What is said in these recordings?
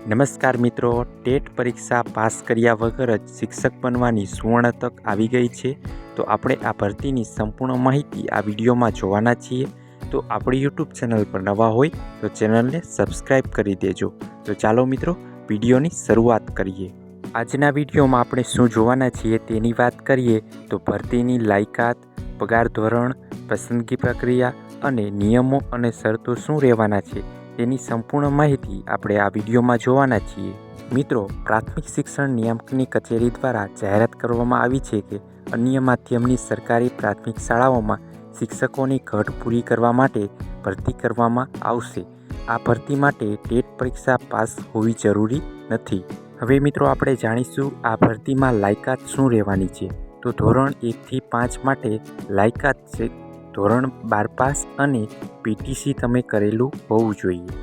નમસ્કાર મિત્રો, ટેટ પરીક્ષા પાસ કર્યા વગર જ શિક્ષક બનવાની સુવર્ણ તક આવી ગઈ છે. તો આપણે આ ભરતીની સંપૂર્ણ માહિતી આ વિડીયોમાં જોવાના છીએ. તો આપણી યુટ્યુબ ચેનલ પર નવા હોય તો ચેનલને સબસ્ક્રાઈબ કરી દેજો. તો ચાલો મિત્રો, વિડીયોની શરૂઆત કરીએ. આજના વિડીયોમાં આપણે શું જોવાના છીએ તેની વાત કરીએ તો ભરતીની લાયકાત, પગાર ધોરણ, પસંદગી પ્રક્રિયા અને નિયમો અને શરતો શું રહેવાના છે તેની સંપૂર્ણ માહિતી આપણે આ વિડીયોમાં જોવાના છીએ. મિત્રો, પ્રાથમિક શિક્ષણ નિયામકની કચેરી દ્વારા જાહેરાત કરવામાં આવી છે કે અન્ય માધ્યમની સરકારી પ્રાથમિક શાળાઓમાં શિક્ષકોની ઘટ પૂરી કરવા માટે ભરતી કરવામાં આવશે. આ ભરતી માટે ટેટ પરીક્ષા પાસ હોવી જરૂરી નથી. હવે મિત્રો, આપણે જાણીશું આ ભરતીમાં લાયકાત શું રહેવાની છે. તો ધોરણ 1 થી 5 માટે લાયકાત છે ધોરણ 12 પાસ અને PTC તમે કરેલું હોવું જોઈએ.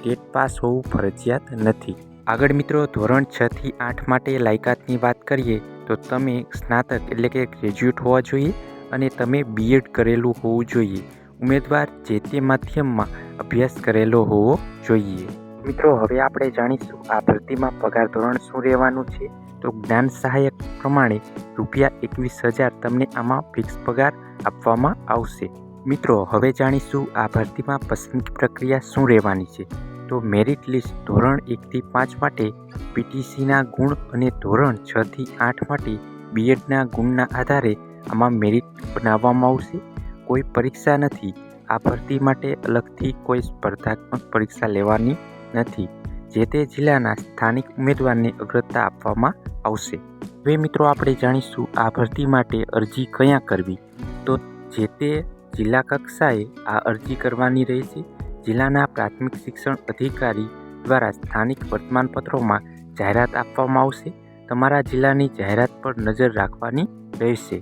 ટેટ પાસ હોવું ફરજિયાત નથી. આગળ મિત્રો, ધોરણ 6 થી 8 માટે લાયકાતની વાત કરીએ તો તમે સ્નાતક એટલે કે ગ્રેજ્યુએટ હોવા જોઈએ અને તમે B.Ed કરેલું હોવું જોઈએ. ઉમેદવાર જે તે માધ્યમમાં અભ્યાસ કરેલો હોવો જોઈએ. મિત્રો, હવે આપણે જાણીશું આ ભરતીમાં પગાર ધોરણ શું રહેવાનું છે. તો જ્ઞાન સહાયક પ્રમાણે ₹21,000 તમને આમાં ફિક્સ પગાર આપવામાં આવશે. મિત્રો, હવે જાણીશું આ ભરતીમાં પસંદગી પ્રક્રિયા શું રહેવાની છે. તો મેરિટ લિસ્ટ ધોરણ 1 થી 5 માટે PTCના ગુણ અને ધોરણ 6 થી 8 માટે B.Edના ગુણના આધારે આમાં મેરિટ બનાવવામાં આવશે. કોઈ પરીક્ષા નથી. આ ભરતી માટે અલગથી કોઈ સ્પર્ધાત્મક પરીક્ષા લેવાની નથી. જે તે જિલ્લાના સ્થાનિક ઉમેદવારને અગ્રતા આપવામાં આવશે. હવે મિત્રો, આપણે જાણીશું આ ભરતી માટે અરજી ક્યાં કરવી. તો જે તે જિલ્લા કક્ષાએ આ અરજી કરવાની રહેશે. જિલ્લાના પ્રાથમિક શિક્ષણ અધિકારી દ્વારા સ્થાનિક વર્તમાનપત્રોમાં જાહેરાત આપવામાં આવશે. તમારા જિલ્લાની જાહેરાત પર નજર રાખવાની રહેશે.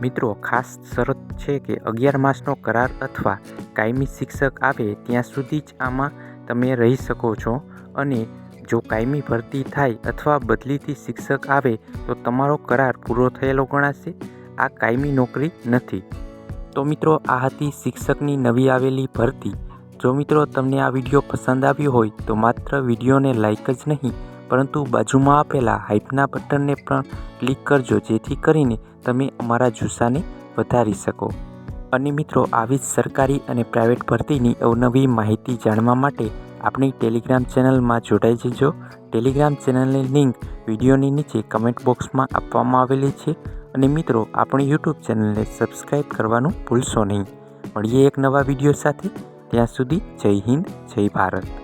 મિત્રો, ખાસ શરત છે કે 11 માસનો કરાર અથવા કાયમી શિક્ષક આવે ત્યાં સુધી જ આમાં તમે રહી શકો છો અને જો કાયમી ભરતી થાય અથવા બદલીથી શિક્ષક આવે તો તમારો કરાર પૂરો થયેલો ગણાશે. આ કાયમી નોકરી નથી. તો મિત્રો, આ હતી શિક્ષકની નવી આવેલી ભરતી. જો મિત્રો તમને આ વિડીયો પસંદ આવ્યો હોય તો માત્ર વિડીયોને લાઇક જ નહીં પરંતુ બાજુમાં આપેલા હાઇપના બટનને પણ ક્લિક કરજો, જેથી કરીને તમે અમારા જુસ્સાને વધારી શકો. અને મિત્રો, આવી જ સરકારી અને પ્રાઇવેટ ભરતીની અવનવી માહિતી જાણવા માટે આપણી ટેલિગ્રામ ચેનલમાં જોડાઈ જજો. ટેલિગ્રામ ચેનલની લિંક વિડીયોની નીચે કમેન્ટ બોક્સમાં આપવામાં આવેલી છે. અને મિત્રો, આપણી યુટ્યુબ ચેનલને સબસ્ક્રાઈબ કરવાનું ભૂલશો નહીં. મળીએ એક નવા વિડીયો સાથે. ત્યાં સુધી જય હિન્દ, જય ભારત.